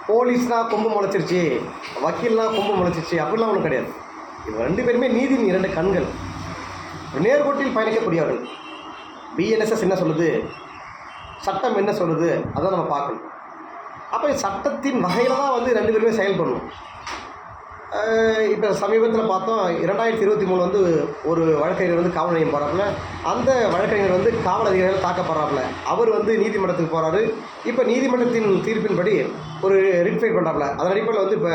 போலீஸ்னால் கொம்பு முளைச்சிருச்சு, வக்கீல்னால் கொம்பு முளைச்சிருச்சு அப்படிலாம் ஒன்றும் கிடையாது. இவங்க 2 பேருமே நீதியின் 2 கண்கள், நேர்கோட்டில் பயணிக்கக்கூடியவர்கள். பிஎன்எஸ்எஸ் என்ன சொல்லுது, சட்டம் என்ன சொல்லுது, அதை நம்ம பார்க்கணும். அப்போ சட்டத்தின் வகையில் தான் வந்து 2 பேருமே செயல்படணும். இப்போ சமீபத்தில் பார்த்தோம், 2023 வந்து ஒரு வழக்கறிஞர் வந்து காவல் நிலையம் போகிறாப்புல, அந்த வழக்கறிஞர் வந்து காவல் அதிகாரிகள் தாக்கப்படுறாப்புல. அவர் வந்து நீதிமன்றத்துக்கு போகிறாரு. இப்போ நீதிமன்றத்தின் தீர்ப்பின்படி ஒரு ரிட் ஃபைல் பண்ணுறாப்புல. அதன் அடிப்படையில் வந்து இப்போ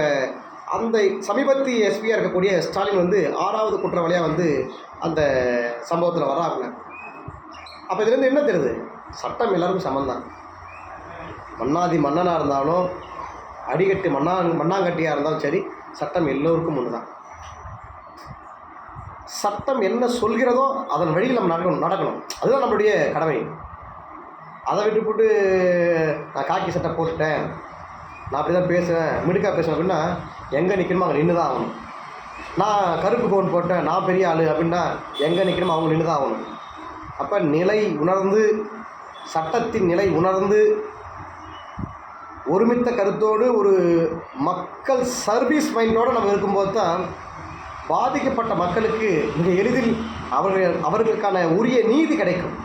அந்த சமீபத்திய எஸ்பியாக இருக்கக்கூடிய ஸ்டாலின் வந்து 6வது குற்றவாளியாக வந்து அந்த சம்பவத்தில் வர்றாப்புல. அப்போ இதுலேருந்து என்ன தெரியுது, சட்டம் எல்லாருக்கும் சமந்தான். மன்னாதி மன்னனாக இருந்தாலும் அடிக்கட்டு மண்ணாங்கட்டியாக இருந்தாலும் சரி, சட்டம் எல்லோருக்கும் ஒன்று தான். சட்டம் என்ன சொல்கிறதோ அதன் வழியில் நம்ம நடக்கணும். அதுதான் நம்மளுடைய கடமை. அதை விட்டு போட்டு நான் காக்கி சட்டை போட்டுட்டேன், நான் அப்படி தான் பேசுவேன், மிடுக்காக பேசுவேன் அப்படின்னா எங்கே நிற்கணுமோ அங்கே நின்று தான் ஆகணும். நான் கருப்பு கவுன் போட்டேன், நான் பெரிய ஆள் அப்படின்னா எங்கே நிற்கணுமோ அவங்க நின்று தான் ஆகணும். அப்போ நிலை உணர்ந்து, சட்டத்தின் நிலை உணர்ந்து, ஒருமித்த கருத்தோடு ஒரு மக்கள் சர்வீஸ் மைண்டோடு நம்ம இருக்கும்போது தான் பாதிக்கப்பட்ட மக்களுக்கு மிக எளிதில் அவர்களுக்கான உரிய நீதி கிடைக்கும்.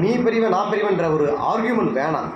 நீ பெரியவன் நான் பெரியவன்ற ஒரு ஆர்கியூமெண்ட் வேணாம்.